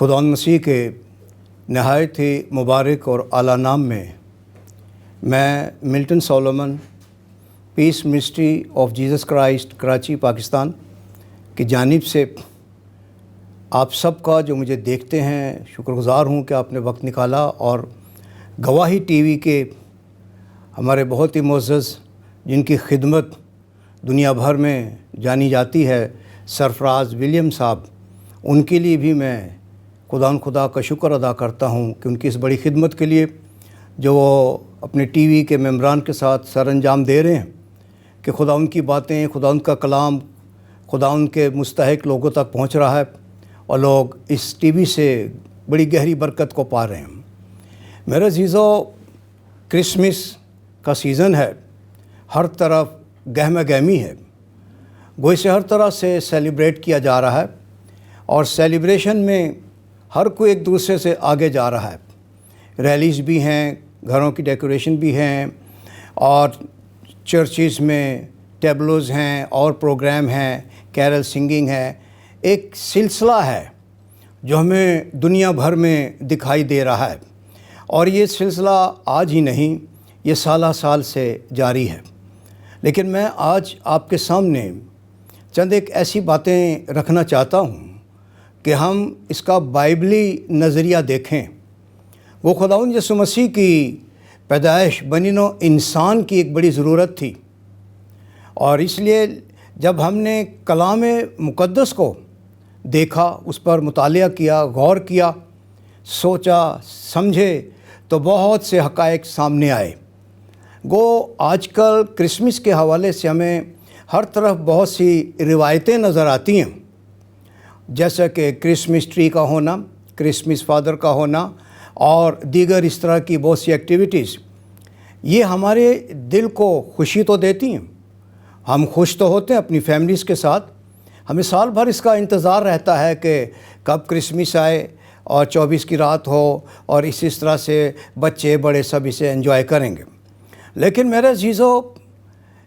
خداوند مسیح کے نہایت ہی مبارک اور اعلیٰ نام میں Milton Solomon Peace Ministry of Jesus Christ Karachi Pakistan کی جانب سے آپ سب کا جو مجھے دیکھتے ہیں شکر گزار ہوں کہ آپ نے وقت نکالا اور گواہی ٹی وی کے ہمارے بہت ہی معزز جن کی خدمت دنیا بھر میں جانی جاتی ہے سرفراز ولیم صاحب، ان کے لیے بھی میں خدا کا شکر ادا کرتا ہوں کہ ان کی اس بڑی خدمت کے لیے جو وہ اپنے ٹی وی کے ممبران کے ساتھ سر انجام دے رہے ہیں کہ خدا ان کی باتیں، خدا ان کا کلام خدا ان کے مستحق لوگوں تک پہنچ رہا ہے اور لوگ اس ٹی وی سے بڑی گہری برکت کو پا رہے ہیں۔ میرے عزیزو، کرسمس کا سیزن ہے، ہر طرف گہمہ گہمی ہے، گویا سے ہر طرح سے سیلیبریٹ کیا جا رہا ہے اور سیلیبریشن میں ہر کوئی ایک دوسرے سے آگے جا رہا ہے۔ ریلیز بھی ہیں، گھروں کی ڈیکوریشن بھی ہیں اور چرچز میں ٹیبلوز ہیں اور پروگرام ہیں، کیرل سنگنگ ہے۔ ایک سلسلہ ہے جو ہمیں دنیا بھر میں دکھائی دے رہا ہے اور یہ سلسلہ آج ہی نہیں، یہ سالہ سال سے جاری ہے۔ لیکن میں آج آپ کے سامنے چند ایک ایسی باتیں رکھنا چاہتا ہوں کہ ہم اس کا بائبلی نظریہ دیکھیں۔ وہ خداوند یسوع مسیح کی پیدائش بنی نوع انسان کی ایک بڑی ضرورت تھی اور اس لیے جب ہم نے کلام مقدس کو دیکھا، اس پر مطالعہ کیا، غور کیا، سوچا، سمجھے تو بہت سے حقائق سامنے آئے۔ گو آج کل کرسمس کے حوالے سے ہمیں ہر طرف بہت سی روایتیں نظر آتی ہیں، جیسا کہ کرسمس ٹری کا ہونا، کرسمس فادر کا ہونا اور دیگر اس طرح کی بہت سی ایکٹیویٹیز۔ یہ ہمارے دل کو خوشی تو دیتی ہیں، ہم خوش تو ہوتے ہیں اپنی فیملیز کے ساتھ، ہمیں سال بھر اس کا انتظار رہتا ہے کہ کب کرسمس آئے اور 24 کی رات ہو اور اس طرح سے بچے بڑے سب اسے انجوائے کریں گے۔ لیکن میرے عزیزو،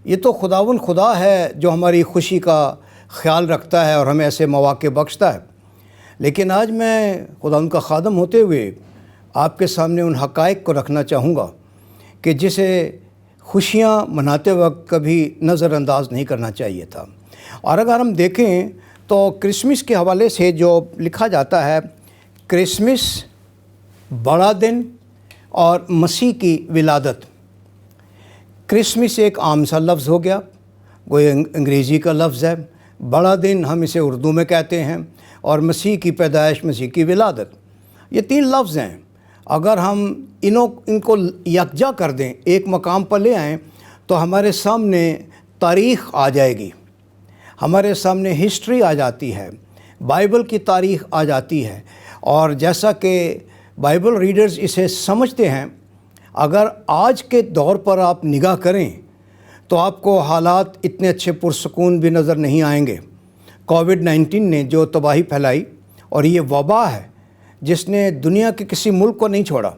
یہ تو خداوند خدا ہے جو ہماری خوشی کا خیال رکھتا ہے اور ہمیں ایسے مواقع بخشتا ہے۔ لیکن آج میں خداوند کا خادم ہوتے ہوئے آپ کے سامنے ان حقائق کو رکھنا چاہوں گا کہ جسے خوشیاں مناتے وقت کبھی نظر انداز نہیں کرنا چاہیے تھا۔ اور اگر ہم دیکھیں تو کرسمس کے حوالے سے جو لکھا جاتا ہے، کرسمس بڑا دن اور مسیح کی ولادت۔ کرسمس ایک عام سا لفظ ہو گیا، کوئی انگریزی کا لفظ ہے۔ بڑا دن ہم اسے اردو میں کہتے ہیں اور مسیح کی پیدائش، مسیح کی ولادت، یہ تین لفظ ہیں۔ اگر ہم ان کو یکجا کر دیں، ایک مقام پر لے آئیں تو ہمارے سامنے تاریخ آ جائے گی، ہمارے سامنے ہسٹری آ جاتی ہے، بائبل کی تاریخ آ جاتی ہے۔ اور جیسا کہ بائبل ریڈرز اسے سمجھتے ہیں، اگر آج کے دور پر آپ نگاہ کریں تو آپ کو حالات اتنے اچھے پرسکون بھی نظر نہیں آئیں گے۔ کووڈ-19 نے جو تباہی پھیلائی اور یہ وبا ہے جس نے دنیا کے کسی ملک کو نہیں چھوڑا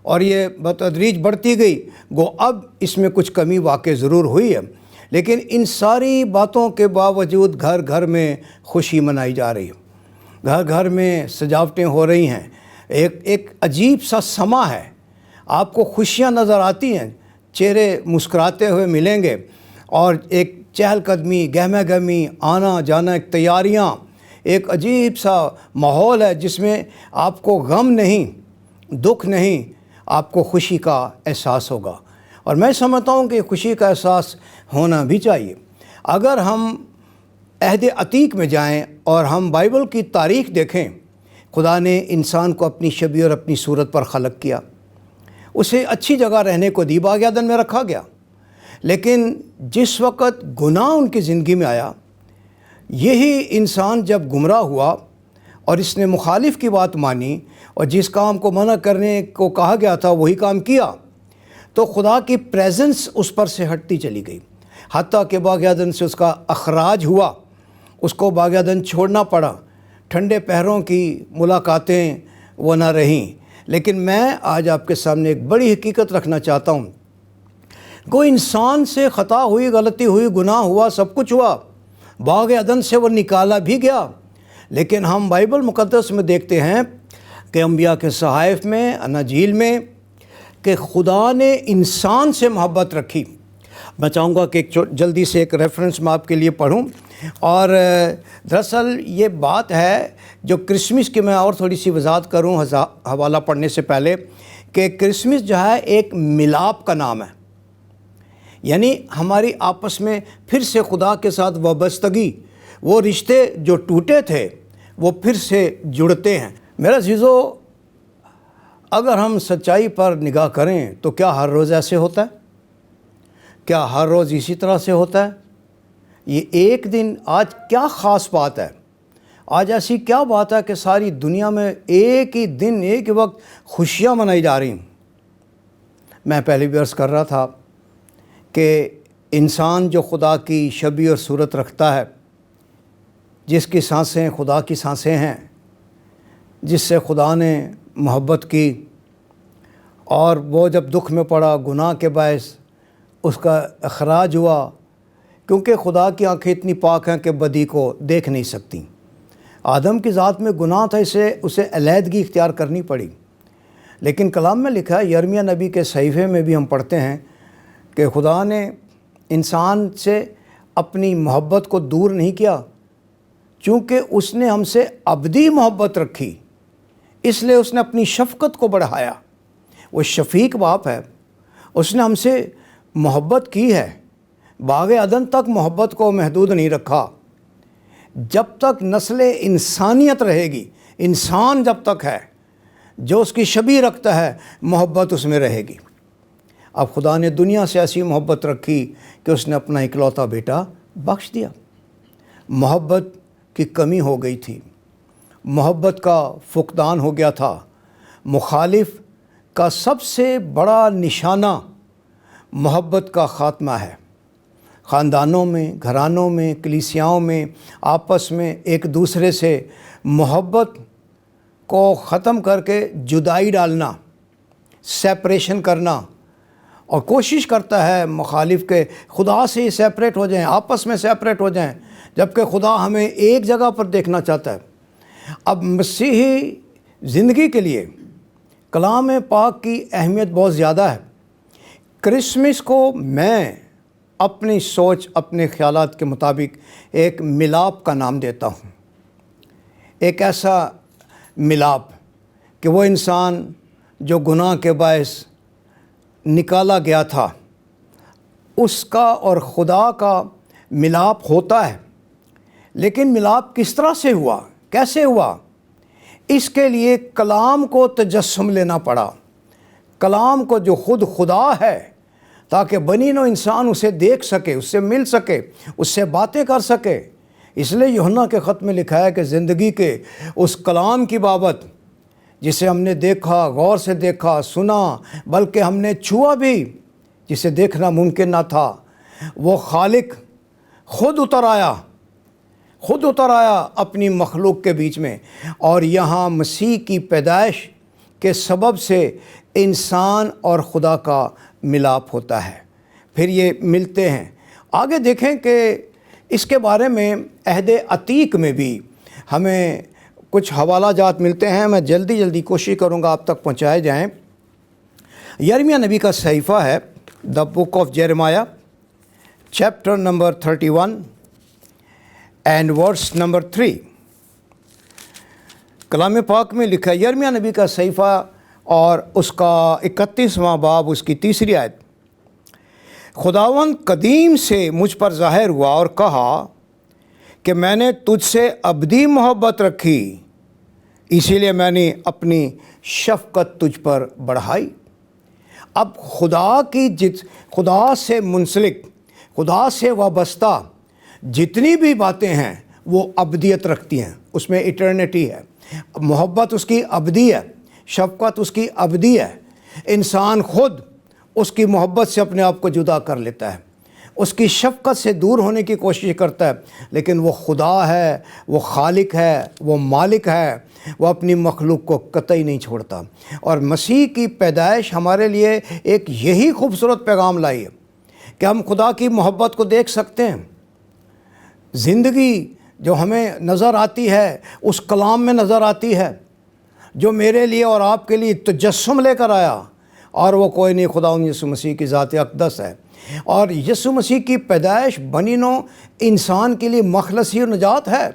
اور یہ بتدریج بڑھتی گئی، گو اب اس میں کچھ کمی واقع ضرور ہوئی ہے، لیکن ان ساری باتوں کے باوجود گھر گھر میں خوشی منائی جا رہی ہے، گھر گھر میں سجاوٹیں ہو رہی ہیں۔ ایک عجیب سا سما ہے، آپ کو خوشیاں نظر آتی ہیں، چہرے مسکراتے ہوئے ملیں گے اور ایک چہل قدمی، گہمہ گہمی، آنا جانا، ایک تیاریاں، ایک عجیب سا ماحول ہے جس میں آپ کو غم نہیں، دکھ نہیں، آپ کو خوشی کا احساس ہوگا۔ اور میں سمجھتا ہوں کہ خوشی کا احساس ہونا بھی چاہیے۔ اگر ہم عہد عتیق میں جائیں اور ہم بائبل کی تاریخ دیکھیں، خدا نے انسان کو اپنی شبیہ اور اپنی صورت پر خلق کیا، اسے اچھی جگہ رہنے کو دی، باغ عدن میں رکھا گیا۔ لیکن جس وقت گناہ ان کی زندگی میں آیا، یہی انسان جب گمراہ ہوا اور اس نے مخالف کی بات مانی اور جس کام کو منع کرنے کو کہا گیا تھا وہی کام کیا، تو خدا کی پریزنس اس پر سے ہٹتی چلی گئی، حتیٰ کہ باغ عدن سے اس کا اخراج ہوا، اس کو باغ عدن چھوڑنا پڑا، ٹھنڈے پہروں کی ملاقاتیں وہ نہ رہیں۔ لیکن میں آج آپ کے سامنے ایک بڑی حقیقت رکھنا چاہتا ہوں۔ کوئی انسان سے خطا ہوئی، غلطی ہوئی، گناہ ہوا، سب کچھ ہوا، باغ عدن سے وہ نکالا بھی گیا، لیکن ہم بائبل مقدس میں دیکھتے ہیں کہ انبیاء کے صحائف میں، اناجیل میں، کہ خدا نے انسان سے محبت رکھی۔ میں چاہوں گا کہ جلدی سے ایک ریفرنس میں آپ کے لیے پڑھوں، اور دراصل یہ بات ہے جو کرسمس کی میں اور تھوڑی سی وضاحت کروں حوالہ پڑھنے سے پہلے، کہ کرسمس جو ہے ایک ملاپ کا نام ہے، یعنی ہماری آپس میں پھر سے خدا کے ساتھ وابستگی، وہ رشتے جو ٹوٹے تھے وہ پھر سے جڑتے ہیں۔ میرا عزیزو، اگر ہم سچائی پر نگاہ کریں تو کیا ہر روز ایسے ہوتا ہے؟ کیا ہر روز اسی طرح سے ہوتا ہے؟ یہ ایک دن، آج کیا خاص بات ہے؟ آج ایسی کیا بات ہے کہ ساری دنیا میں ایک ہی دن، ایک ہی وقت خوشیاں منائی جا رہی ہیں؟ میں پہلے بھی عرض کر رہا تھا کہ انسان جو خدا کی شبیہ اور صورت رکھتا ہے، جس کی سانسیں خدا کی سانسیں ہیں، جس سے خدا نے محبت کی، اور وہ جب دکھ میں پڑا گناہ کے باعث اس کا اخراج ہوا، کیونکہ خدا کی آنکھیں اتنی پاک ہیں کہ بدی کو دیکھ نہیں سکتی۔ آدم کی ذات میں گناہ تھا، اسے علیحدگی اختیار کرنی پڑی، لیکن کلام میں لکھا ہے، یرمیہ نبی کے صحیفے میں بھی ہم پڑھتے ہیں کہ خدا نے انسان سے اپنی محبت کو دور نہیں کیا، چونکہ اس نے ہم سے ابدی محبت رکھی، اس لیے اس نے اپنی شفقت کو بڑھایا۔ وہ شفیق باپ ہے، اس نے ہم سے محبت کی ہے، باغ عدن تک محبت کو محدود نہیں رکھا۔ جب تک نسل انسانیت رہے گی، انسان جب تک ہے، جو اس کی شبیہ رکھتا ہے، محبت اس میں رہے گی۔ اب خدا نے دنیا سے ایسی محبت رکھی کہ اس نے اپنا اکلوتا بیٹا بخش دیا۔ محبت کی کمی ہو گئی تھی، محبت کا فقدان ہو گیا تھا۔ مخالف کا سب سے بڑا نشانہ محبت کا خاتمہ ہے۔ خاندانوں میں، گھرانوں میں، کلیسیاؤں میں، آپس میں ایک دوسرے سے محبت کو ختم کر کے جدائی ڈالنا، سیپریشن کرنا، اور کوشش کرتا ہے مخالف کے خدا سے ہی سیپریٹ ہو جائیں، آپس میں سیپریٹ ہو جائیں، جبکہ خدا ہمیں ایک جگہ پر دیکھنا چاہتا ہے۔ اب مسیحی زندگی کے لیے کلام پاک کی اہمیت بہت زیادہ ہے۔ کرسمس کو میں اپنی سوچ، اپنے خیالات کے مطابق ایک ملاپ کا نام دیتا ہوں۔ ایک ایسا ملاپ کہ وہ انسان جو گناہ کے باعث نکالا گیا تھا، اس کا اور خدا کا ملاپ ہوتا ہے۔ لیکن ملاپ کس طرح سے ہوا، کیسے ہوا؟ اس کے لیے کلام کو تجسم لینا پڑا، کلام کو جو خود خدا ہے، تاکہ بنی نوع انسان اسے دیکھ سکے، اس سے مل سکے، اس سے باتیں کر سکے۔ اس لیے یوحنا کے خط میں لکھا ہے کہ زندگی کے اس کلام کی بابت جسے ہم نے دیکھا، غور سے دیکھا، سنا، بلکہ ہم نے چھوا بھی، جسے دیکھنا ممکن نہ تھا، وہ خالق خود اتر آیا اپنی مخلوق کے بیچ میں، اور یہاں مسیح کی پیدائش کے سبب سے انسان اور خدا کا ملاپ ہوتا ہے۔ پھر یہ ملتے ہیں۔ آگے دیکھیں کہ اس کے بارے میں عہد عتیق میں بھی ہمیں کچھ حوالہ جات ملتے ہیں۔ میں جلدی کوشش کروں گا آپ تک پہنچائے جائیں۔ یرمیہ نبی کا صحیفہ ہے، the book of Jeremiah, chapter number 31 and verse number 3۔ کلام پاک میں لکھا ہے، یرمیہ نبی کا صحیفہ اور اس کا 31واں باب، اس کی 3 آیت۔ خداوند قدیم سے مجھ پر ظاہر ہوا اور کہا کہ میں نے تجھ سے ابدی محبت رکھی، اسی لیے میں نے اپنی شفقت تجھ پر بڑھائی۔ اب خدا سے منسلک، خدا سے وابستہ جتنی بھی باتیں ہیں وہ ابدیت رکھتی ہیں، اس میں ایٹرنیٹی ہے۔ محبت اس کی ابدی ہے، شفقت اس کی ابدی ہے۔ انسان خود اس کی محبت سے اپنے آپ کو جدا کر لیتا ہے، اس کی شفقت سے دور ہونے کی کوشش کرتا ہے، لیکن وہ خدا ہے، وہ خالق ہے، وہ مالک ہے، وہ اپنی مخلوق کو قطعی نہیں چھوڑتا۔ اور مسیح کی پیدائش ہمارے لیے ایک یہی خوبصورت پیغام لائی ہے کہ ہم خدا کی محبت کو دیکھ سکتے ہیں۔ زندگی جو ہمیں نظر آتی ہے اس کلام میں نظر آتی ہے، جو میرے لیے اور آپ کے لیے تجسم لے کر آیا، اور وہ کوئی نہیں، خداوند یسوع مسیح کی ذات اقدس ہے۔ اور یسوع مسیح کی پیدائش بنی نوع انسان کے لیے مخلصی اور نجات ہے۔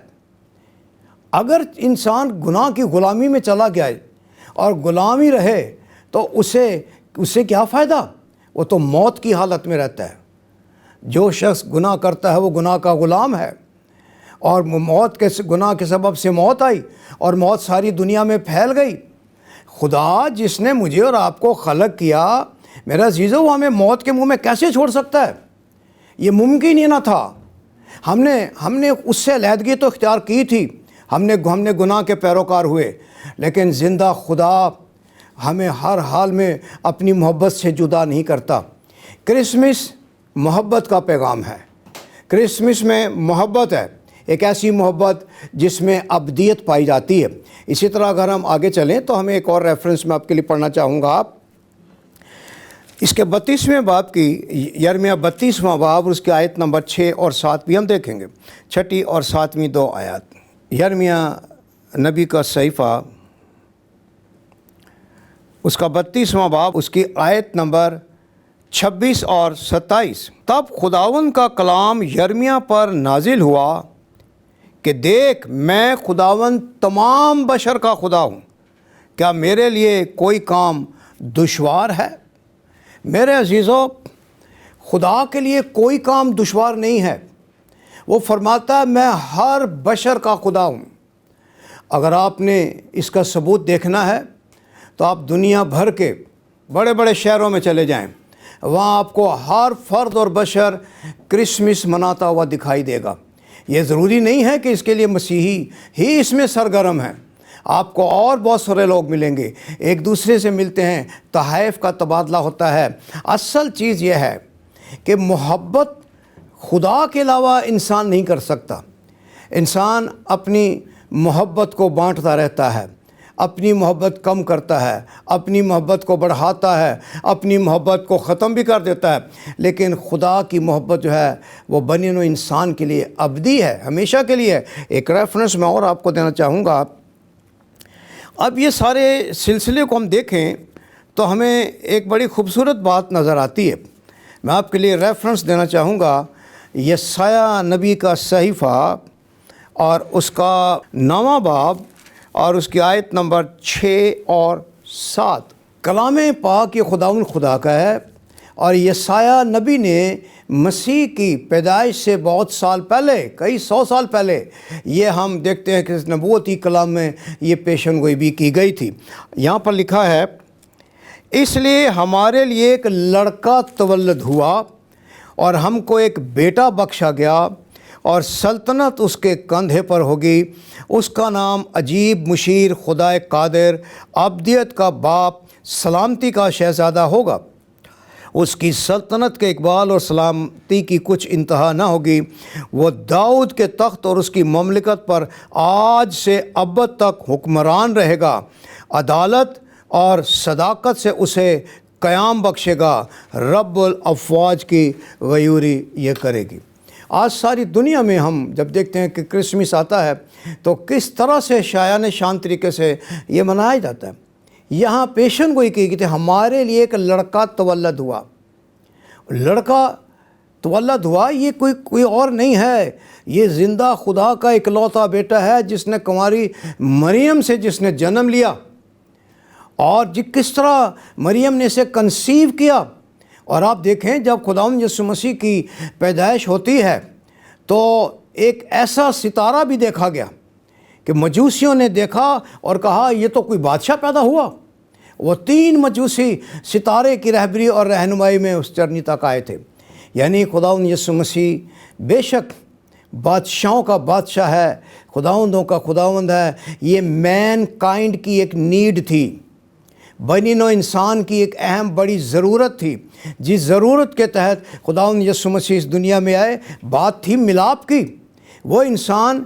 اگر انسان گناہ کی غلامی میں چلا گیا اور غلامی رہے تو اسے کیا فائدہ؟ وہ تو موت کی حالت میں رہتا ہے۔ جو شخص گناہ کرتا ہے وہ گناہ کا غلام ہے، اور گناہ کے سبب سے موت آئی اور موت ساری دنیا میں پھیل گئی۔ خدا جس نے مجھے اور آپ کو خلق کیا، میرا عزیزو، وہ ہمیں موت کے منہ میں کیسے چھوڑ سکتا ہے؟ یہ ممکن ہی نہ تھا۔ ہم نے اس سے علیحدگی تو اختیار کی تھی، ہم نے گناہ کے پیروکار ہوئے، لیکن زندہ خدا ہمیں ہر حال میں اپنی محبت سے جدا نہیں کرتا۔ کرسمس محبت کا پیغام ہے۔ کرسمس میں محبت ہے، ایک ایسی محبت جس میں ابدیت پائی جاتی ہے۔ اسی طرح اگر ہم آگے چلیں تو ہمیں ایک اور ریفرنس میں آپ کے لیے پڑھنا چاہوں گا۔ اس کے 32ویں باب کی، یرمیہ 32واں باب اور اس کی آیت نمبر 6 اور 7 بھی ہم دیکھیں گے، 6 اور 7 دو آیات۔ یرمیہ نبی کا صحیفہ، اس کا 32واں باب، اس کی آیت نمبر 26 اور 27۔ تب خداوند کا کلام یرمیہ پر نازل ہوا کہ دیکھ، میں خداوند تمام بشر کا خدا ہوں، کیا میرے لیے کوئی کام دشوار ہے؟ میرے عزیزو، خدا کے لیے کوئی کام دشوار نہیں ہے۔ وہ فرماتا ہے میں ہر بشر کا خدا ہوں۔ اگر آپ نے اس کا ثبوت دیکھنا ہے تو آپ دنیا بھر کے بڑے بڑے شہروں میں چلے جائیں، وہاں آپ کو ہر فرد اور بشر کرسمس مناتا ہوا دکھائی دے گا۔ یہ ضروری نہیں ہے کہ اس کے لیے مسیحی ہی اس میں سرگرم ہیں، آپ کو اور بہت سارے لوگ ملیں گے، ایک دوسرے سے ملتے ہیں، تحائف کا تبادلہ ہوتا ہے۔ اصل چیز یہ ہے کہ محبت خدا کے علاوہ انسان نہیں کر سکتا۔ انسان اپنی محبت کو بانٹتا رہتا ہے، اپنی محبت کم کرتا ہے، اپنی محبت کو بڑھاتا ہے، اپنی محبت کو ختم بھی کر دیتا ہے، لیکن خدا کی محبت جو ہے وہ بنی نوع انسان کے لیے ابدی ہے، ہمیشہ کے لیے۔ ایک ریفرنس میں اور آپ کو دینا چاہوں گا۔ اب یہ سارے سلسلے کو ہم دیکھیں تو ہمیں ایک بڑی خوبصورت بات نظر آتی ہے۔ میں آپ کے لیے ریفرنس دینا چاہوں گا، یسایہ نبی کا صحیفہ اور اس کا 9واں باب اور اس کی آیت نمبر 6 اور 7۔ کلام پاک یہ خداوند خدا کا ہے، اور یسایہ نبی نے مسیح کی پیدائش سے بہت سال پہلے، کئی 100 سال پہلے، یہ ہم دیکھتے ہیں کہ اس نبوتی کلام میں یہ پیشن گوئی بھی کی گئی تھی۔ یہاں پر لکھا ہے، اس لیے ہمارے لیے ایک لڑکا تولد ہوا اور ہم کو ایک بیٹا بخشا گیا، اور سلطنت اس کے کندھے پر ہوگی۔ اس کا نام عجیب، مشیر، خدا قادر، ابدیت کا باپ، سلامتی کا شہزادہ ہوگا۔ اس کی سلطنت کے اقبال اور سلامتی کی کچھ انتہا نہ ہوگی۔ وہ داؤد کے تخت اور اس کی مملکت پر آج سے ابد تک حکمران رہے گا۔ عدالت اور صداقت سے اسے قیام بخشے گا۔ رب الافواج کی غیوری یہ کرے گی۔ آج ساری دنیا میں ہم جب دیکھتے ہیں کہ کرسمس آتا ہے تو کس طرح سے شایان شان طریقے سے یہ منایا جاتا ہے۔ یہاں پیشن گوئی کی گئی تھی، ہمارے لیے ایک لڑکا تولد ہوا۔ لڑکا تولد ہوا، یہ کوئی اور نہیں ہے، یہ زندہ خدا کا اکلوتا بیٹا ہے، جس نے کنواری مریم سے جس نے جنم لیا، اور کس طرح مریم نے اسے کنسیو کیا۔ اور آپ دیکھیں جب خداوند یسوع مسیح کی پیدائش ہوتی ہے تو ایک ایسا ستارہ بھی دیکھا گیا کہ مجوسیوں نے دیکھا اور کہا یہ تو کوئی بادشاہ پیدا ہوا۔ وہ 3 مجوسی ستارے کی رہبری اور رہنمائی میں اس چرنی تک آئے تھے۔ یعنی خداوند یسوع مسیح بے شک بادشاہوں کا بادشاہ ہے، خداوندوں کا خداوند ہے۔ یہ مین کائنڈ کی ایک نیڈ تھی، بنی نوع انسان کی ایک اہم بڑی ضرورت تھی، جس ضرورت کے تحت خداوند یسوع مسیح اس دنیا میں آئے۔ بات تھی ملاپ کی۔ وہ انسان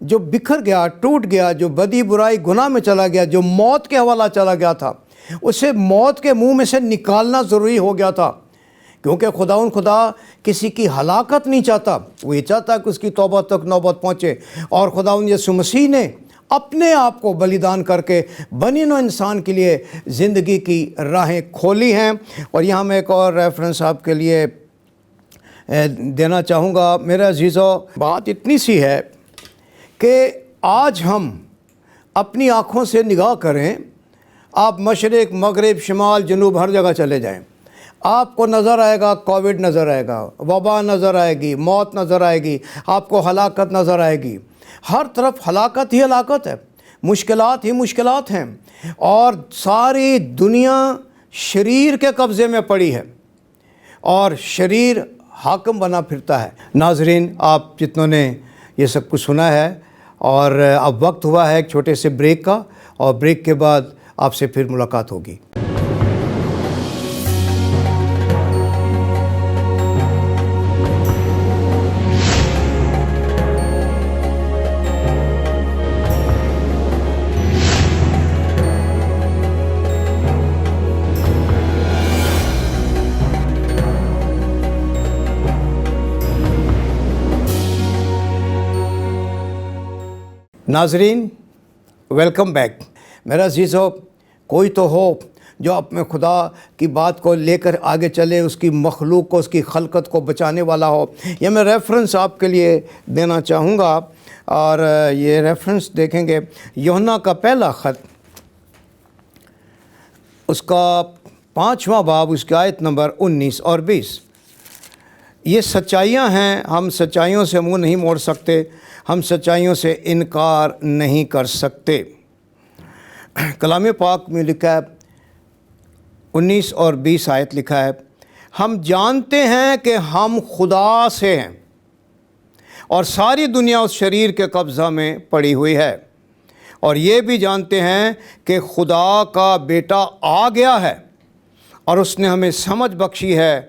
جو بکھر گیا، ٹوٹ گیا، جو بدی برائی گناہ میں چلا گیا، جو موت کے حوالہ چلا گیا تھا، اسے موت کے منہ میں سے نکالنا ضروری ہو گیا تھا کیونکہ خدا کسی کی ہلاکت نہیں چاہتا، وہ یہ چاہتا ہے کہ اس کی توبہ تک نوبت پہنچے۔ اور خدا یسوع مسیح نے اپنے آپ کو بلیدان کر کے بنی نوع انسان کے لیے زندگی کی راہیں کھولی ہیں۔ اور یہاں میں ایک اور ریفرنس آپ کے لیے دینا چاہوں گا میرے عزیزو۔ بات اتنی سی ہے کہ آج ہم اپنی آنکھوں سے نگاہ کریں، آپ مشرق مغرب شمال جنوب ہر جگہ چلے جائیں، آپ کو نظر آئے گا کووڈ نظر آئے گا، وبا نظر آئے گی، موت نظر آئے گی، آپ کو ہلاکت نظر آئے گی۔ ہر طرف ہلاکت ہی ہلاکت ہے، مشکلات ہی مشکلات ہیں، اور ساری دنیا شریر کے قبضے میں پڑی ہے اور شریر حاکم بنا پھرتا ہے۔ ناظرین، آپ جتنوں نے یہ سب کچھ سنا ہے، اور اب وقت ہوا ہے ایک چھوٹے سے بریک کا، اور بریک کے بعد آپ سے پھر ملاقات ہوگی۔ ناظرین، ویلکم بیک۔ میرا عزیزو، کوئی تو ہو جو اپنے خدا کی بات کو لے کر آگے چلے، اس کی مخلوق کو، اس کی خلقت کو بچانے والا ہو۔ یہ میں ریفرنس آپ کے لیے دینا چاہوں گا، اور یہ ریفرنس دیکھیں گے یوحنا کا پہلا خط، اس کا 5واں باب، اس کی آیت نمبر 19 اور 20۔ یہ سچائیاں ہیں، ہم سچائیوں سے منہ نہیں موڑ سکتے، ہم سچائیوں سے انکار نہیں کر سکتے۔ کلام پاک میں لکھا ہے 19 اور 20 آیت لکھا ہے، ہم جانتے ہیں کہ ہم خدا سے ہیں اور ساری دنیا اس شریر کے قبضہ میں پڑی ہوئی ہے، اور یہ بھی جانتے ہیں کہ خدا کا بیٹا آ گیا ہے اور اس نے ہمیں سمجھ بخشی ہے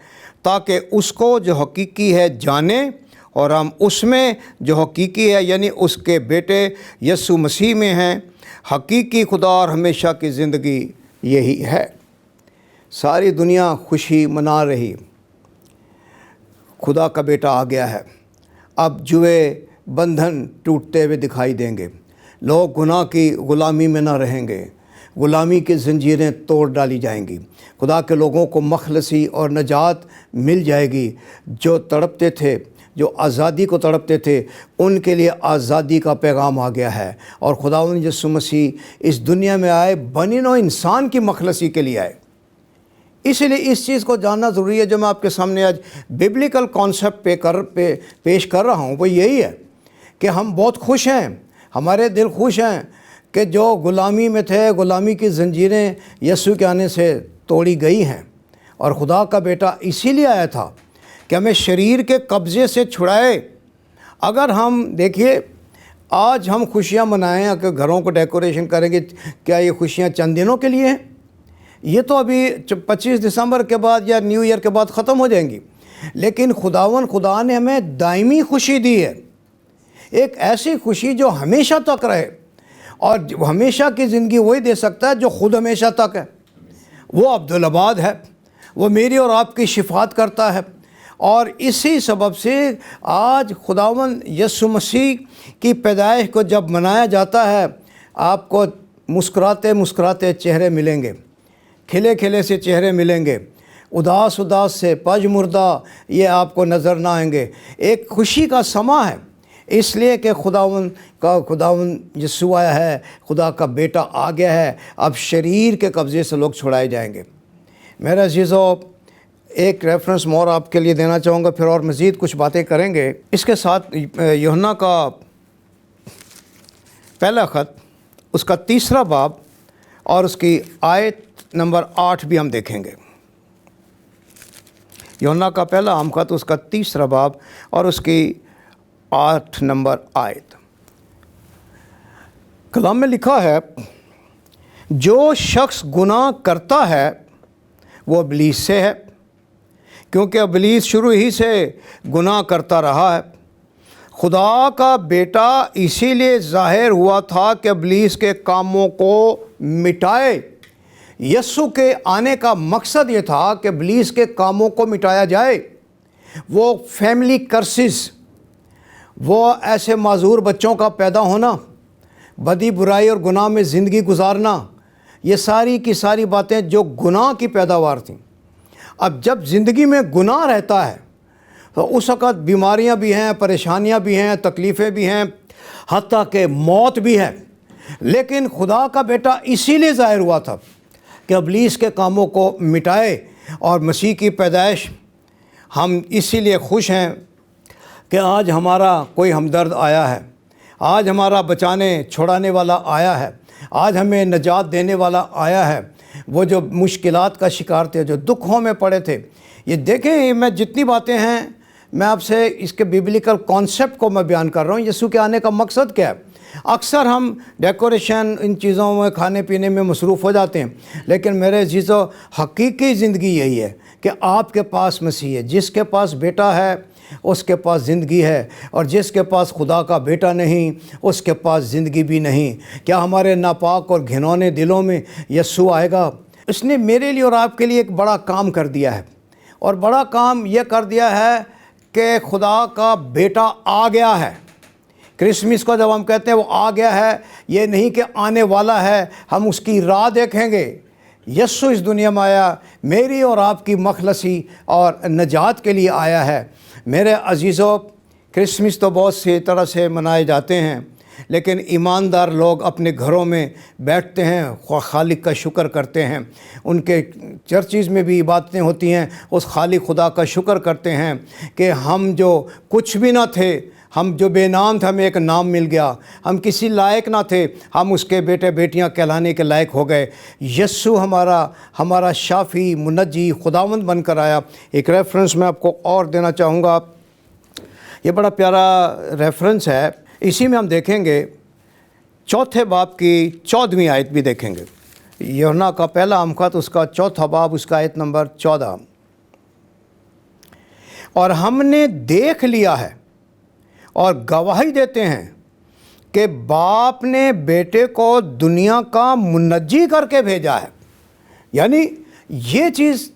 تاکہ اس کو جو حقیقی ہے جانیں، اور ہم اس میں جو حقیقی ہے یعنی اس کے بیٹے یسوع مسیح میں ہیں۔ حقیقی خدا اور ہمیشہ کی زندگی یہی ہے۔ ساری دنیا خوشی منا رہی، خدا کا بیٹا آ گیا ہے۔ اب جوئے بندھن ٹوٹتے ہوئے دکھائی دیں گے، لوگ گناہ کی غلامی میں نہ رہیں گے، غلامی کی زنجیریں توڑ ڈالی جائیں گی، خدا کے لوگوں کو مخلصی اور نجات مل جائے گی۔ جو تڑپتے تھے، جو آزادی کو تڑپتے تھے، ان کے لیے آزادی کا پیغام آ گیا ہے، اور خداوند یسوع مسیح اس دنیا میں آئے، بنی نوع انسان کی مخلصی کے لیے آئے۔ اسی لیے اس چیز کو جاننا ضروری ہے، جو میں آپ کے سامنے آج ببلیکل کانسیپٹ پیش کر رہا ہوں، وہ یہی ہے کہ ہم بہت خوش ہیں، ہمارے دل خوش ہیں کہ جو غلامی میں تھے، غلامی کی زنجیریں یسوع کے آنے سے توڑی گئی ہیں، اور خدا کا بیٹا اسی لیے آیا تھا کہ ہمیں شریر کے قبضے سے چھڑائے۔ اگر ہم دیکھیے، آج ہم خوشیاں منائیں، کہ گھروں کو ڈیکوریشن کریں گے، کیا یہ خوشیاں چند دنوں کے لیے ہیں؟ یہ تو ابھی 25 دسمبر کے بعد یا نیو ایئر کے بعد ختم ہو جائیں گی، لیکن خدا نے ہمیں دائمی خوشی دی ہے، ایک ایسی خوشی جو ہمیشہ تک رہے، اور ہمیشہ کی زندگی وہی دے سکتا ہے جو خود ہمیشہ تک ہے۔ وہ عبدالآباد ہے، وہ میری اور آپ کی شفاعت کرتا ہے، اور اسی سبب سے آج خداوند یسوع مسیح کی پیدائش کو جب منایا جاتا ہے، آپ کو مسکراتے مسکراتے چہرے ملیں گے، کھلے کھلے سے چہرے ملیں گے، اداس سے پج مردہ یہ آپ کو نظر نہ آئیں گے۔ ایک خوشی کا سماں ہے، اس لیے کہ خداوند یسوع آیا ہے، خدا کا بیٹا آ گیا ہے، اب شریر کے قبضے سے لوگ چھڑائے جائیں گے۔ میرے عزیزو، ایک ریفرنس مور آپ کے لیے دینا چاہوں گا، پھر اور مزید کچھ باتیں کریں گے۔ اس کے ساتھ یوحنا کا پہلا خط، اس کا 3 باب اور اس کی آیت نمبر 8 بھی ہم دیکھیں گے۔ یوحنا کا پہلا خط، اس کا 3 باب اور اس کی 8 نمبر آیت۔ کلام میں لکھا ہے، جو شخص گناہ کرتا ہے وہ ابلیس سے ہے، کیونکہ ابلیس شروع ہی سے گناہ کرتا رہا ہے۔ خدا کا بیٹا اسی لیے ظاہر ہوا تھا کہ ابلیس کے کاموں کو مٹائے، یسوع کے آنے کا مقصد یہ تھا کہ ابلیس کے کاموں کو مٹایا جائے، وہ فیملی کرسز، وہ ایسے معذور بچوں کا پیدا ہونا، بدی برائی اور گناہ میں زندگی گزارنا، یہ ساری کی ساری باتیں جو گناہ کی پیداوار تھیں۔ اب جب زندگی میں گناہ رہتا ہے تو اس وقت بیماریاں بھی ہیں، پریشانیاں بھی ہیں، تکلیفیں بھی ہیں، حتیٰ کہ موت بھی ہے۔ لیکن خدا کا بیٹا اسی لیے ظاہر ہوا تھا کہ ابلیس کے کاموں کو مٹائے، اور مسیح کی پیدائش ہم اسی لیے خوش ہیں کہ آج ہمارا کوئی ہمدرد آیا ہے، آج ہمارا بچانے چھڑانے والا آیا ہے، آج ہمیں نجات دینے والا آیا ہے۔ وہ جو مشکلات کا شکار تھے، جو دکھوں میں پڑے تھے، یہ دیکھیں میں جتنی باتیں ہیں میں آپ سے اس کے بیبلیکل کانسیپٹ کو میں بیان کر رہا ہوں۔ یسوع کے آنے کا مقصد کیا ہے؟ اکثر ہم ڈیکوریشن ان چیزوں میں کھانے پینے میں مصروف ہو جاتے ہیں، لیکن میرے عزیزو حقیقی زندگی یہی ہے کہ آپ کے پاس مسیح ہے۔ جس کے پاس بیٹا ہے اس کے پاس زندگی ہے، اور جس کے پاس خدا کا بیٹا نہیں اس کے پاس زندگی بھی نہیں۔ کیا ہمارے ناپاک اور گھنونے دلوں میں یسوع آئے گا؟ اس نے میرے لیے اور آپ کے لیے ایک بڑا کام کر دیا ہے، اور بڑا کام یہ کر دیا ہے کہ خدا کا بیٹا آ گیا ہے۔ کرسمس کو جب ہم کہتے ہیں وہ آ گیا ہے، یہ نہیں کہ آنے والا ہے، ہم اس کی راہ دیکھیں گے۔ یسوع اس دنیا میں آیا، میری اور آپ کی مخلصی اور نجات کے لیے آیا ہے۔ میرے عزیزو، کرسمس تو بہت سی طرح سے منائے جاتے ہیں، لیکن ایماندار لوگ اپنے گھروں میں بیٹھتے ہیں، خالق کا شکر کرتے ہیں، ان کے چرچز میں بھی عبادتیں ہوتی ہیں، اس خالق خدا کا شکر کرتے ہیں کہ ہم جو کچھ بھی نہ تھے، ہم جو بے نام تھے، ہمیں ایک نام مل گیا، ہم کسی لائق نہ تھے، ہم اس کے بیٹے بیٹیاں کہلانے کے لائق ہو گئے۔ یسوع ہمارا شافی، منجی، خداوند بن کر آیا۔ ایک ریفرنس میں آپ کو اور دینا چاہوں گا، یہ بڑا پیارا ریفرنس ہے۔ اسی میں ہم دیکھیں گے 4 باب کی 14ویں آیت بھی دیکھیں گے۔ یوحنا کا پہلا امخط، اس کا 4 باب، اس کا آیت نمبر 14۔ اور ہم نے دیکھ لیا ہے اور گواہی دیتے ہیں کہ باپ نے بیٹے کو دنیا کا منجی کر کے بھیجا ہے۔ یعنی یہ چیز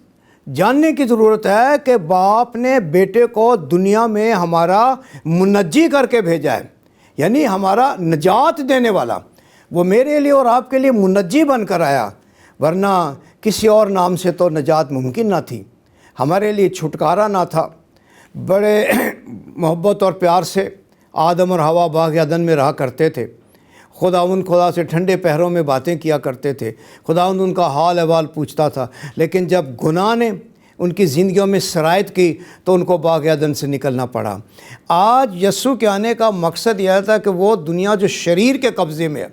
جاننے کی ضرورت ہے کہ باپ نے بیٹے کو دنیا میں ہمارا منجی کر کے بھیجا ہے، یعنی ہمارا نجات دینے والا۔ وہ میرے لیے اور آپ کے لیے منجی بن کر آیا، ورنہ کسی اور نام سے تو نجات ممکن نہ تھی، ہمارے لیے چھٹکارا نہ تھا۔ بڑے محبت اور پیار سے آدم اور حوا باغ عدن میں رہا کرتے تھے۔ خدا سے ٹھنڈے پہروں میں باتیں کیا کرتے تھے، خداوند ان کا حال احوال پوچھتا تھا، لیکن جب گناہ نے ان کی زندگیوں میں سرایت کی تو ان کو باغ عدن سے نکلنا پڑا۔ آج یسوع کے آنے کا مقصد یہ تھا کہ وہ دنیا جو شریر کے قبضے میں ہے،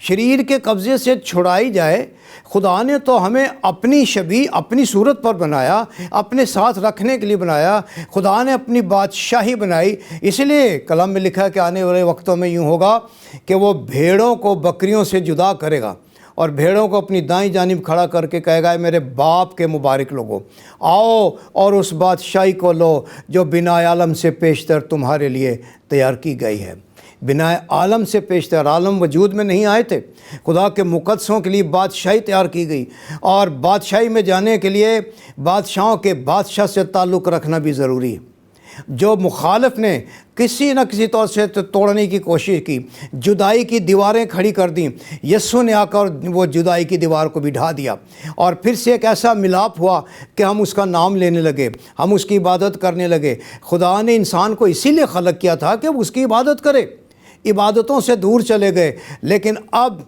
شریر کے قبضے سے چھڑائی جائے۔ خدا نے تو ہمیں اپنی شبیہ، اپنی صورت پر بنایا، اپنے ساتھ رکھنے کے لیے بنایا، خدا نے اپنی بادشاہی بنائی۔ اس لیے کلام میں لکھا ہے کہ آنے والے وقتوں میں یوں ہوگا کہ وہ بھیڑوں کو بکریوں سے جدا کرے گا، اور بھیڑوں کو اپنی دائیں جانب کھڑا کر کے کہے گا، میرے باپ کے مبارک لوگوں، آؤ اور اس بادشاہی کو لو جو بنا عالم سے پیشتر تمہارے لیے تیار کی گئی ہے۔ بنا عالم سے پیشتر، عالم وجود میں نہیں آئے تھے، خدا کے مقدسوں کے لیے بادشاہی تیار کی گئی، اور بادشاہی میں جانے کے لیے بادشاہوں کے بادشاہ سے تعلق رکھنا بھی ضروری ہے۔ جو مخالف نے کسی نہ کسی طور سے توڑنے کی کوشش کی، جدائی کی دیواریں کھڑی کر دیں، یسوع نے آ کر وہ جدائی کی دیوار کو بھی ڈھا دیا، اور پھر سے ایک ایسا ملاپ ہوا کہ ہم اس کا نام لینے لگے، ہم اس کی عبادت کرنے لگے۔ خدا نے انسان کو اسی لیے خلق کیا تھا کہ وہ اس کی عبادت کرے، عبادتوں سے دور چلے گئے۔ لیکن اب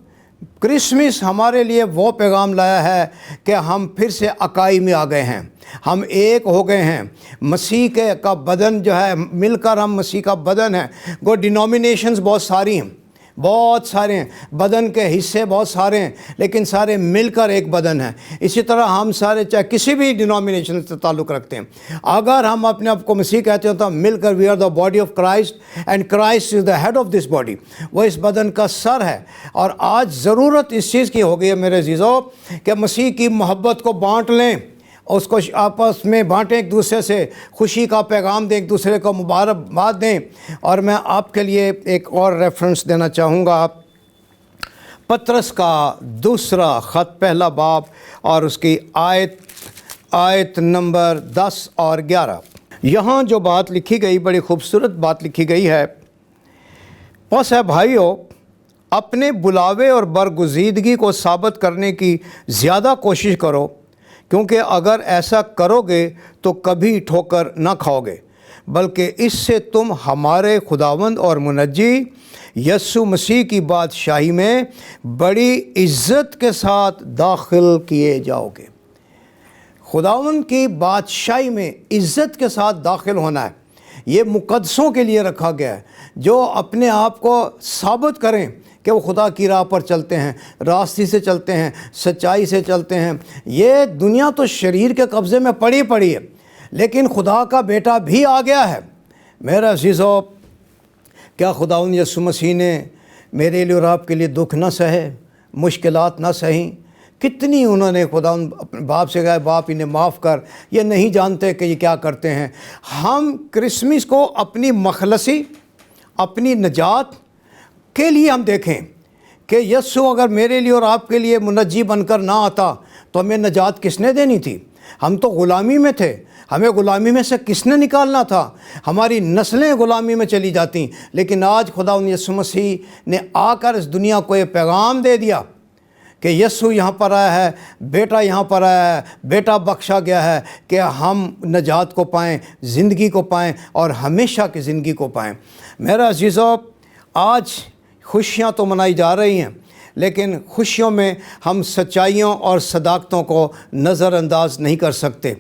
کرسمس ہمارے لیے وہ پیغام لایا ہے کہ ہم پھر سے اکائی میں آ گئے ہیں، ہم ایک ہو گئے ہیں، مسیح کا بدن جو ہے، مل کر ہم مسیح کا بدن ہیں۔ وہ ڈینومینیشنز بہت ساری ہیں، بہت سارے ہیں، بدن کے حصے بہت سارے ہیں، لیکن سارے مل کر ایک بدن ہیں۔ اسی طرح ہم سارے چاہے کسی بھی ڈینومینیشن سے تعلق رکھتے ہیں، اگر ہم اپنے آپ کو مسیح کہتے ہیں تو ہم مل کر we are the body of Christ and Christ is the head of this body, وہ اس بدن کا سر ہے۔ اور آج ضرورت اس چیز کی ہو گئی ہے میرے عزیزو کہ مسیح کی محبت کو بانٹ لیں، اس کو آپس میں بانٹیں، ایک دوسرے سے خوشی کا پیغام دیں، ایک دوسرے کو مبارکباد دیں۔ اور میں آپ کے لیے ایک اور ریفرنس دینا چاہوں گا، پطرس کا دوسرا خط پہلا باب اور اس کی آیت نمبر 10 اور 11۔ یہاں جو بات لکھی گئی بڑی خوبصورت بات لکھی گئی ہے۔ پس ہے بھائیو، اپنے بلاوے اور برگزیدگی کو ثابت کرنے کی زیادہ کوشش کرو، کیونکہ اگر ایسا کرو گے تو کبھی ٹھوکر نہ کھاؤ گے، بلکہ اس سے تم ہمارے خداوند اور منجی یسوع مسیح کی بادشاہی میں بڑی عزت کے ساتھ داخل کیے جاؤ گے۔ خداوند کی بادشاہی میں عزت کے ساتھ داخل ہونا ہے، یہ مقدسوں کے لیے رکھا گیا ہے، جو اپنے آپ کو ثابت کریں کہ وہ خدا کی راہ پر چلتے ہیں، راستی سے چلتے ہیں، سچائی سے چلتے ہیں۔ یہ دنیا تو شریر کے قبضے میں پڑی ہے، لیکن خدا کا بیٹا بھی آ گیا ہے۔ میرا عزیزو، کیا خداوند یسوع مسیح نے میرے لیے اور آپ کے لیے دکھ نہ سہے، مشکلات نہ سہیں؟ کتنی انہوں نے خداوند اپنے باپ سے کہا، باپ انہیں معاف کر، یہ نہیں جانتے کہ یہ کیا کرتے ہیں۔ ہم کرسمس کو اپنی مخلصی، اپنی نجات کے لیے ہم دیکھیں کہ یسوع اگر میرے لیے اور آپ کے لیے منجی بن کر نہ آتا تو ہمیں نجات کس نے دینی تھی؟ ہم تو غلامی میں تھے، ہمیں غلامی میں سے کس نے نکالنا تھا؟ ہماری نسلیں غلامی میں چلی جاتیں، لیکن آج خداوند یسوع مسیح نے آ کر اس دنیا کو یہ پیغام دے دیا کہ یسوع یہاں پر آیا ہے، بیٹا یہاں پر آیا ہے، بیٹا بخشا گیا ہے کہ ہم نجات کو پائیں، زندگی کو پائیں اور ہمیشہ کی زندگی کو پائیں۔ میرا عزیزو، آج خوشیاں تو منائی جا رہی ہیں، لیکن خوشیوں میں ہم سچائیوں اور صداقتوں کو نظر انداز نہیں کر سکتے۔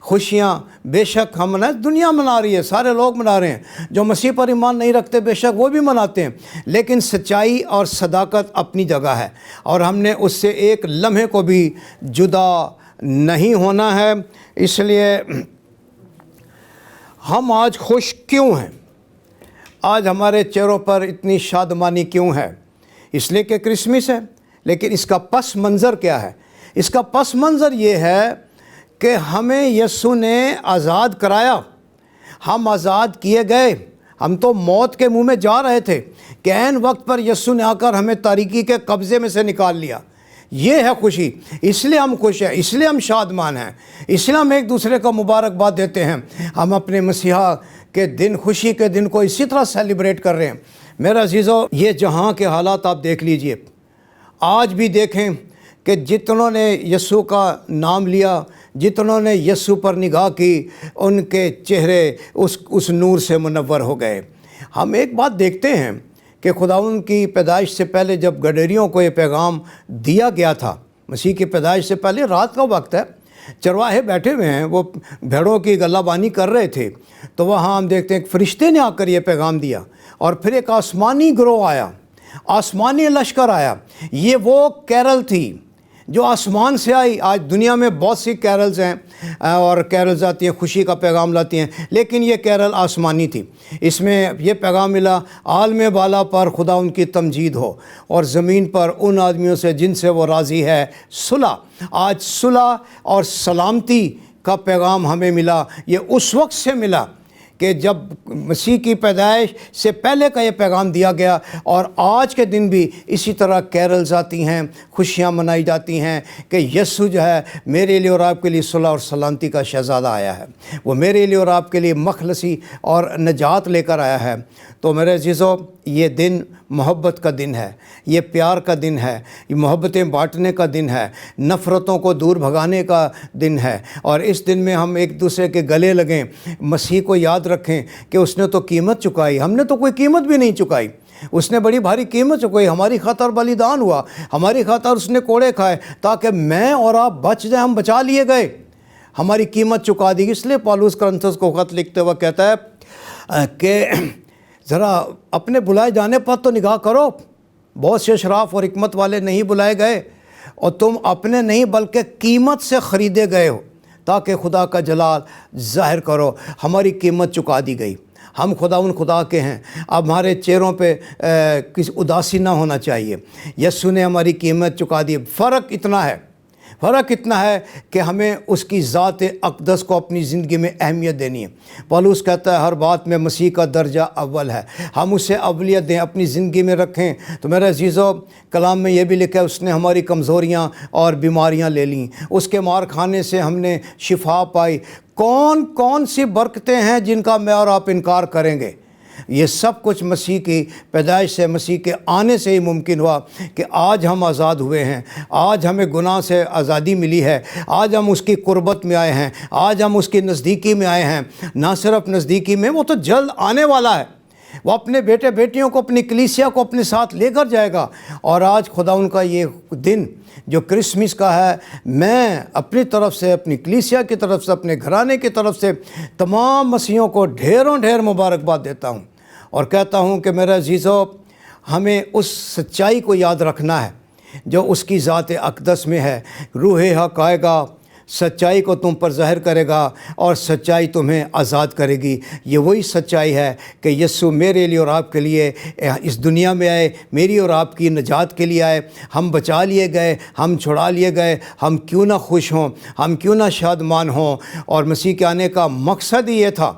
خوشیاں بے شک ہم دنیا منا رہی ہے، سارے لوگ منا رہے ہیں، جو مسیح پر ایمان نہیں رکھتے بے شک وہ بھی مناتے ہیں، لیکن سچائی اور صداقت اپنی جگہ ہے، اور ہم نے اس سے ایک لمحے کو بھی جدا نہیں ہونا ہے۔ اس لیے ہم آج خوش کیوں ہیں؟ آج ہمارے چہروں پر اتنی شادمانی کیوں ہے؟ اس لیے کہ کرسمس ہے، لیکن اس کا پس منظر کیا ہے؟ اس کا پس منظر یہ ہے کہ ہمیں یسوع نے آزاد کرایا، ہم آزاد کیے گئے۔ ہم تو موت کے منہ میں جا رہے تھے کہ عین وقت پر یسوع نے آ کر ہمیں تاریکی کے قبضے میں سے نکال لیا۔ یہ ہے خوشی، اس لیے ہم خوش ہیں، اس لیے ہم شادمان ہیں، اس لیے ہم ایک دوسرے کو مبارکباد دیتے ہیں۔ ہم اپنے مسیحا کے دن، خوشی کے دن کو اسی طرح سیلیبریٹ کر رہے ہیں۔ میرا عزیزو، یہ جہاں کے حالات آپ دیکھ لیجئے، آج بھی دیکھیں کہ جتنوں نے یسوع کا نام لیا، جتنوں نے یسوع پر نگاہ کی، ان کے چہرے اس نور سے منور ہو گئے۔ ہم ایک بات دیکھتے ہیں کہ خداوند کی پیدائش سے پہلے جب گڈریوں کو یہ پیغام دیا گیا تھا، مسیح کی پیدائش سے پہلے رات کا وقت ہے، چرواہے بیٹھے ہوئے ہیں، وہ بھیڑوں کی گلہ بانی کر رہے تھے، تو وہاں ہم دیکھتے ہیں ایک فرشتے نے آ کر یہ پیغام دیا، اور پھر ایک آسمانی گروہ آیا، آسمانی لشکر آیا۔ یہ وہ کیرل تھی جو آسمان سے آئی۔ آج دنیا میں بہت سی کیرلز ہیں اور کیرلز آتی ہیں، خوشی کا پیغام لاتی ہیں، لیکن یہ کیرل آسمانی تھی۔ اس میں یہ پیغام ملا، عالم بالا پر خدا ان کی تمجید ہو، اور زمین پر ان آدمیوں سے جن سے وہ راضی ہے صلح۔ آج صلح اور سلامتی کا پیغام ہمیں ملا۔ یہ اس وقت سے ملا کہ جب مسیح کی پیدائش سے پہلے کا یہ پیغام دیا گیا، اور آج کے دن بھی اسی طرح کیرلز آتی ہیں، خوشیاں منائی جاتی ہیں کہ یسوع جو ہے میرے لیے اور آپ کے لیے صلح اور سلامتی کا شہزادہ آیا ہے، وہ میرے لیے اور آپ کے لیے مخلصی اور نجات لے کر آیا ہے۔ تو میرے عزیزو، یہ دن محبت کا دن ہے، یہ پیار کا دن ہے، یہ محبتیں بانٹنے کا دن ہے، نفرتوں کو دور بھگانے کا دن ہے، اور اس دن میں ہم ایک دوسرے کے گلے لگیں، مسیح کو یاد رکھیں کہ اس نے تو قیمت چکائی، ہم نے تو کوئی قیمت بھی نہیں چکائی، اس نے بڑی بھاری قیمت چکائی، ہماری خاطر بلیدان ہوا، ہماری خاطر اس نے کوڑے کھائے تاکہ میں اور آپ بچ جائیں، ہم بچا لیے گئے، ہماری قیمت چکا دی۔ اس لیے پالوس کرنتھس کو خط لکھتے ہوئے کہتا ہے کہ ذرا اپنے بلائے جانے پر تو نگاہ کرو، بہت سے اشراف اور حکمت والے نہیں بلائے گئے، اور تم اپنے نہیں بلکہ قیمت سے خریدے گئے ہو تاکہ خدا کا جلال ظاہر کرو۔ ہماری قیمت چکا دی گئی، ہم خدا کے ہیں۔ اب ہمارے چہروں پہ کسی اداسی نہ ہونا چاہیے، یسوع نے ہماری قیمت چکا دی۔ فرق اتنا ہے، فرق اتنا ہے کہ ہمیں اس کی ذات اقدس کو اپنی زندگی میں اہمیت دینی ہے۔ پولس کہتا ہے ہر بات میں مسیح کا درجہ اول ہے، ہم اسے اولیت دیں، اپنی زندگی میں رکھیں۔ تو میرے عزیزو، کلام میں یہ بھی لکھا ہے اس نے ہماری کمزوریاں اور بیماریاں لے لیں، اس کے مار کھانے سے ہم نے شفا پائی۔ کون کون سی برکتیں ہیں جن کا میں اور آپ انکار کریں گے؟ یہ سب کچھ مسیح کی پیدائش سے، مسیح کے آنے سے ہی ممکن ہوا کہ آج ہم آزاد ہوئے ہیں، آج ہمیں گناہ سے آزادی ملی ہے، آج ہم اس کی قربت میں آئے ہیں، آج ہم اس کی نزدیکی میں آئے ہیں۔ نہ صرف نزدیکی میں، وہ تو جلد آنے والا ہے، وہ اپنے بیٹے بیٹیوں کو، اپنی کلیسیا کو اپنے ساتھ لے کر جائے گا۔ اور آج خدا ان کا یہ دن جو کرسمس کا ہے، میں اپنی طرف سے، اپنی کلیسیا کی طرف سے، اپنے گھرانے کی طرف سے تمام مسیحیوں کو ڈھیروں ڈھیر مبارکباد دیتا ہوں، اور کہتا ہوں کہ میرے عزیزو، ہمیں اس سچائی کو یاد رکھنا ہے جو اس کی ذات اقدس میں ہے۔ روح حق آئے گا، سچائی کو تم پر ظاہر کرے گا، اور سچائی تمہیں آزاد کرے گی۔ یہ وہی سچائی ہے کہ یسوع میرے لیے اور آپ کے لیے اس دنیا میں آئے، میری اور آپ کی نجات کے لیے آئے۔ ہم بچا لیے گئے، ہم چھڑا لیے گئے، ہم کیوں نہ خوش ہوں، ہم کیوں نہ شادمان ہوں۔ اور مسیح کے آنے کا مقصد ہی یہ تھا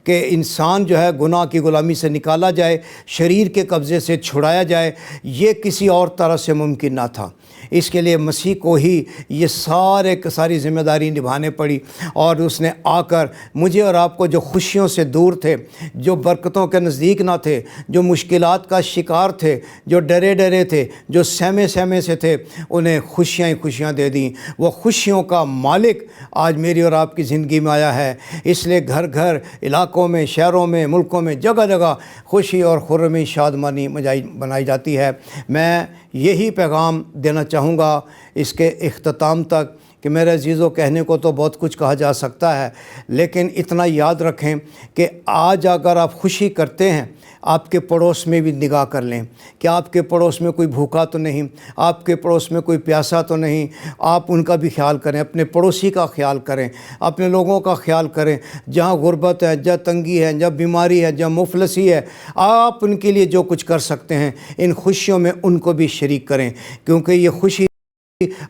کہ انسان جو ہے گناہ کی غلامی سے نکالا جائے، شریر کے قبضے سے چھڑایا جائے۔ یہ کسی اور طرح سے ممکن نہ تھا، اس کے لیے مسیح کو ہی یہ ساری ذمہ داری نبھانے پڑی۔ اور اس نے آ کر مجھے اور آپ کو، جو خوشیوں سے دور تھے، جو برکتوں کے نزدیک نہ تھے، جو مشکلات کا شکار تھے، جو ڈرے ڈرے تھے، جو سہمے سے تھے، انہیں خوشیاں ہی خوشیاں دے دیں۔ وہ خوشیوں کا مالک آج میری اور آپ کی زندگی میں آیا ہے۔ اس لیے گھر گھر، علاقوں میں، شہروں میں، ملکوں میں، جگہ جگہ خوشی اور خرمی، شادمانی بنائی جاتی ہے۔ میں یہی پیغام دینا چاہوں گا اس کے اختتام تک کہ میرے عزیزوں، کہنے کو تو بہت کچھ کہا جا سکتا ہے، لیکن اتنا یاد رکھیں کہ آج اگر آپ خوشی کرتے ہیں، آپ کے پڑوس میں بھی نگاہ کر لیں کہ آپ کے پڑوس میں کوئی بھوکا تو نہیں، آپ کے پڑوس میں کوئی پیاسا تو نہیں۔ آپ ان کا بھی خیال کریں، اپنے پڑوسی کا خیال کریں، اپنے لوگوں کا خیال کریں۔ جہاں غربت ہے، جہاں تنگی ہے، جہاں بیماری ہے، جہاں مفلسی ہے، آپ ان کے لیے جو کچھ کر سکتے ہیں، ان خوشیوں میں ان کو بھی شریک کریں، کیونکہ یہ خوشی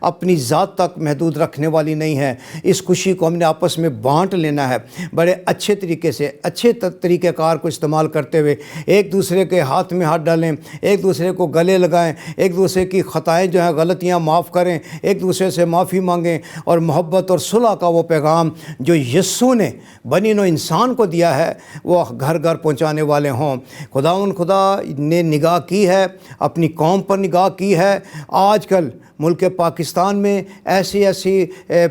اپنی ذات تک محدود رکھنے والی نہیں ہے۔ اس خوشی کو ہم نے آپس میں بانٹ لینا ہے، بڑے اچھے طریقے سے، اچھے طریقہ کار کو استعمال کرتے ہوئے۔ ایک دوسرے کے ہاتھ میں ہاتھ ڈالیں، ایک دوسرے کو گلے لگائیں، ایک دوسرے کی خطائیں جو ہیں، غلطیاں معاف کریں، ایک دوسرے سے معافی مانگیں، اور محبت اور صلح کا وہ پیغام جو یسوع نے بنی نوع انسان کو دیا ہے، وہ گھر گھر پہنچانے والے ہوں۔ خدا نے نگاہ کی ہے، اپنی قوم پر نگاہ کی ہے۔ آج کل ملک پاکستان میں ایسی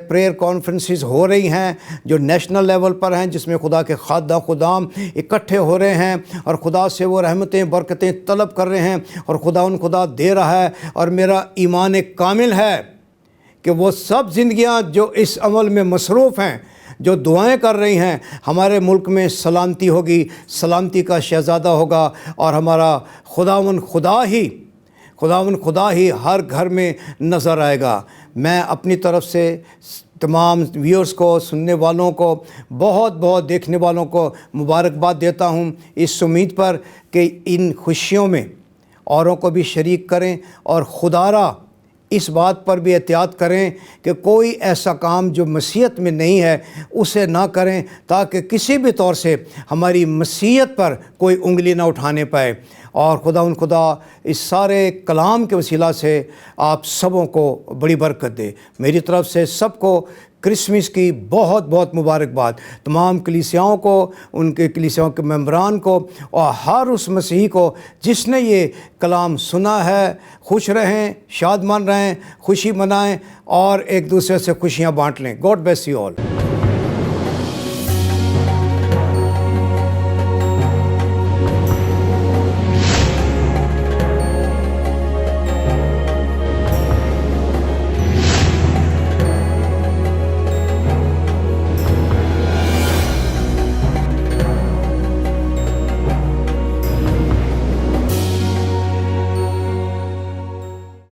پریئر کانفرنسز ہو رہی ہیں جو نیشنل لیول پر ہیں، جس میں خدا کے خدام اکٹھے ہو رہے ہیں، اور خدا سے وہ رحمتیں، برکتیں طلب کر رہے ہیں، اور خدا دے رہا ہے۔ اور میرا ایمان کامل ہے کہ وہ سب زندگیاں جو اس عمل میں مصروف ہیں، جو دعائیں کر رہی ہیں، ہمارے ملک میں سلامتی ہوگی، سلامتی کا شہزادہ ہوگا، اور ہمارا خدا ہی ہر گھر میں نظر آئے گا۔ میں اپنی طرف سے تمام ویورز کو، سننے والوں کو، بہت دیکھنے والوں کو مبارکباد دیتا ہوں، اس امید پر کہ ان خوشیوں میں اوروں کو بھی شریک کریں، اور خدارا اس بات پر بھی احتیاط کریں کہ کوئی ایسا کام جو مسیحیت میں نہیں ہے اسے نہ کریں، تاکہ کسی بھی طور سے ہماری مسیحیت پر کوئی انگلی نہ اٹھانے پائے۔ اور خدا اس سارے کلام کے وسیلہ سے آپ سبوں کو بڑی برکت دے۔ میری طرف سے سب کو کرسمس کی بہت مبارکباد، تمام کلیسیاؤں کو، ان کے کلیسیاؤں کے ممبران کو، اور ہر اس مسیحی کو جس نے یہ کلام سنا ہے۔ خوش رہیں، شادمان رہیں، خوشی منائیں، اور ایک دوسرے سے خوشیاں بانٹ لیں۔ God bless you all.